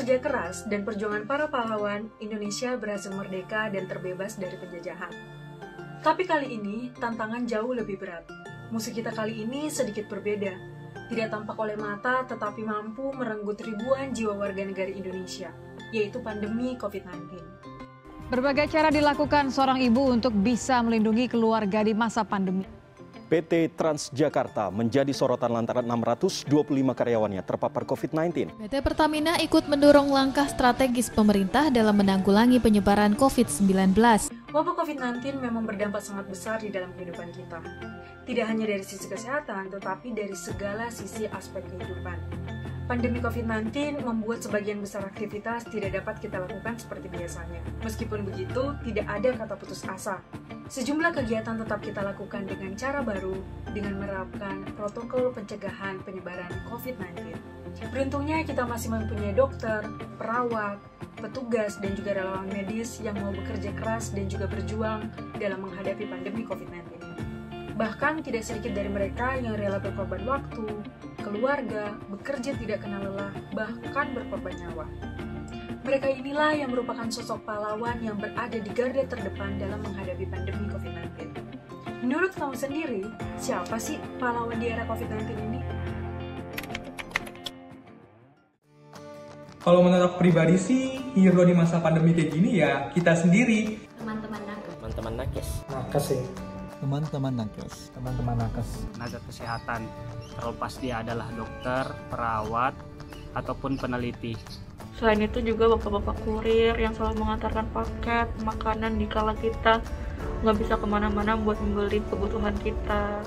kerja keras dan perjuangan para pahlawan, Indonesia berhasil merdeka dan terbebas dari penjajahan. Tapi kali ini, tantangan jauh lebih berat. Musuh kita kali ini sedikit berbeda. Tidak tampak oleh mata, tetapi mampu merenggut ribuan jiwa warga negara Indonesia, yaitu pandemi COVID-19. Berbagai cara dilakukan seorang ibu untuk bisa melindungi keluarga di masa pandemi. PT Transjakarta menjadi sorotan lantaran 625 karyawannya terpapar COVID-19. PT Pertamina ikut mendorong langkah strategis pemerintah dalam menanggulangi penyebaran COVID-19. Wabah COVID-19 memang berdampak sangat besar di dalam kehidupan kita. Tidak hanya dari sisi kesehatan, tetapi dari segala sisi aspek kehidupan. Pandemi COVID-19 membuat sebagian besar aktivitas tidak dapat kita lakukan seperti biasanya. Meskipun begitu, tidak ada kata putus asa. Sejumlah kegiatan tetap kita lakukan dengan cara baru, dengan menerapkan protokol pencegahan penyebaran COVID-19. Beruntungnya kita masih mempunyai dokter, perawat, petugas, dan juga relawan medis yang mau bekerja keras dan juga berjuang dalam menghadapi pandemi COVID-19 ini. Bahkan tidak sedikit dari mereka yang rela berkorban waktu, keluarga, bekerja tidak kenal lelah, bahkan berkorban nyawa. Mereka inilah yang merupakan sosok pahlawan yang berada di garda terdepan dalam menghadapi pandemi COVID-19. Menurut kamu sendiri, siapa sih pahlawan di era COVID-19 ini? Kalau menurut pribadi sih, hero di masa pandemi kayak gini ya kita sendiri. Teman-teman nakes. Nakes sih. Teman-teman nakes. Tenaga kesehatan, terlepas dia adalah dokter, perawat, ataupun peneliti. Selain itu juga bapak-bapak kurir yang selalu mengantarkan paket, makanan dikala kita nggak bisa kemana-mana buat membeli kebutuhan kita.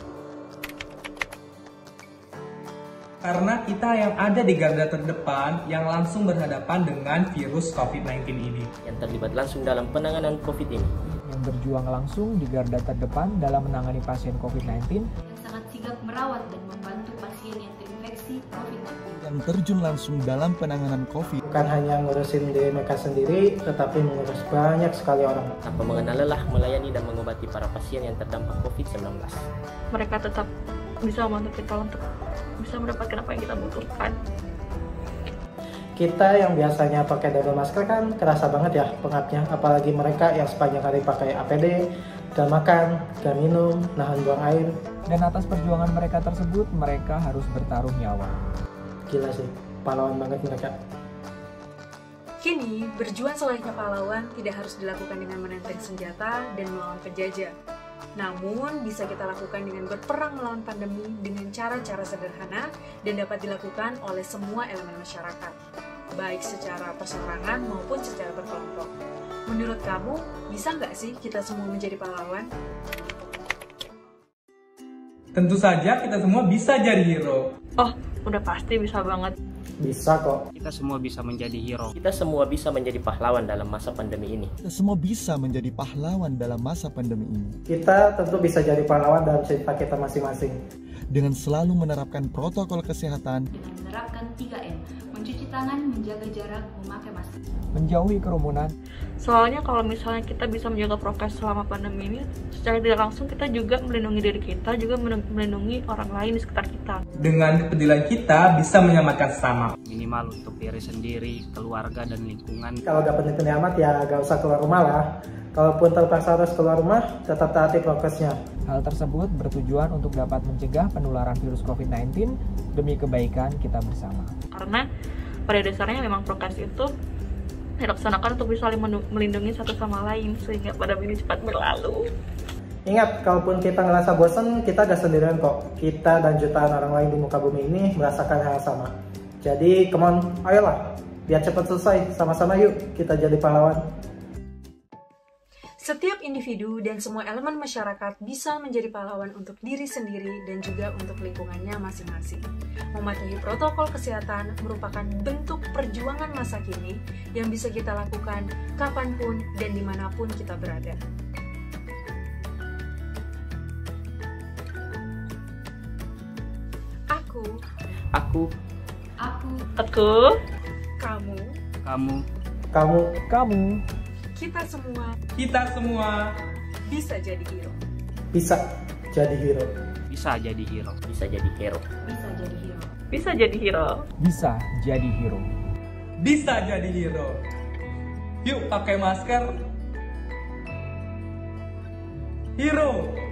Karena kita yang ada di garda terdepan yang langsung berhadapan dengan virus COVID-19 ini. Yang terlibat langsung dalam penanganan COVID ini. Yang berjuang langsung di garda terdepan dalam menangani pasien COVID-19. Yang sangat sigap merawat dan membantu pasien yang terinfeksi COVID-19. Yang terjun langsung dalam penanganan COVID. Bukan hanya ngurusin diri mereka sendiri, tetapi mengurus banyak sekali orang. Tanpa mengenal lelah melayani dan mengobati para pasien yang terdampak COVID-19. Mereka tetap bisa membantu kita untuk bisa mendapatkan apa yang kita butuhkan. Kita yang biasanya pakai double masker kan kerasa banget ya pengapnya, apalagi mereka yang sepanjang hari pakai APD, gak makan, gak minum, nahan buang air. Dan atas perjuangan mereka tersebut, mereka harus bertaruh nyawa. Gila sih, pahlawan banget mereka. Kini, berjuang selayaknya pahlawan tidak harus dilakukan dengan menenteng senjata dan melawan penjajah. Namun, bisa kita lakukan dengan berperang melawan pandemi dengan cara-cara sederhana dan dapat dilakukan oleh semua elemen masyarakat, baik secara perseorangan maupun secara berkelompok. Menurut kamu, bisa nggak sih kita semua menjadi pahlawan? Tentu saja kita semua bisa jadi hero. Oh, udah pasti bisa banget. Bisa kok. Kita semua bisa menjadi hero. Kita semua bisa menjadi pahlawan dalam masa pandemi ini. Kita semua bisa menjadi pahlawan dalam masa pandemi ini. Kita tentu bisa jadi pahlawan dalam cerita kita masing-masing. Dengan selalu menerapkan protokol kesehatan. Dengan menerapkan 3M, mencuci tangan, menjaga jarak, memakai masker. Menjauhi kerumunan. Soalnya kalau misalnya kita bisa menjaga prokes selama pandemi ini, secara tidak langsung kita juga melindungi diri kita, juga melindungi orang lain di sekitar kita. Dengan kepedulian kita bisa menyelamatkan sesama. Minimal untuk diri sendiri, keluarga, dan lingkungan. Kalau gak penting-penting amat ya gak usah keluar rumah lah. Kalaupun terpaksa harus keluar rumah, tetap taati prokesnya. Hal tersebut bertujuan untuk dapat mencegah penularan virus COVID-19 demi kebaikan kita bersama. Karena pada dasarnya memang prokes itu dilaksanakan untuk bisa saling melindungi satu sama lain sehingga pandemi ini cepat berlalu. Ingat, kalaupun kita ngerasa bosan, kita gak sendirian kok. Kita dan jutaan orang lain di muka bumi ini merasakan hal yang sama. Jadi, come on, ayolah. Biar cepat selesai, sama-sama yuk kita jadi pahlawan. Setiap individu dan semua elemen masyarakat bisa menjadi pahlawan untuk diri sendiri dan juga untuk lingkungannya masing-masing. Mematuhi protokol kesehatan merupakan bentuk perjuangan masa kini yang bisa kita lakukan kapanpun dan dimanapun kita berada. Aku, kamu, kita semua bisa jadi hero. Bisa jadi hero. bisa jadi hero. Bisa jadi hero. bisa jadi hero. Bisa jadi hero. bisa jadi hero. Yuk pakai masker. Hero.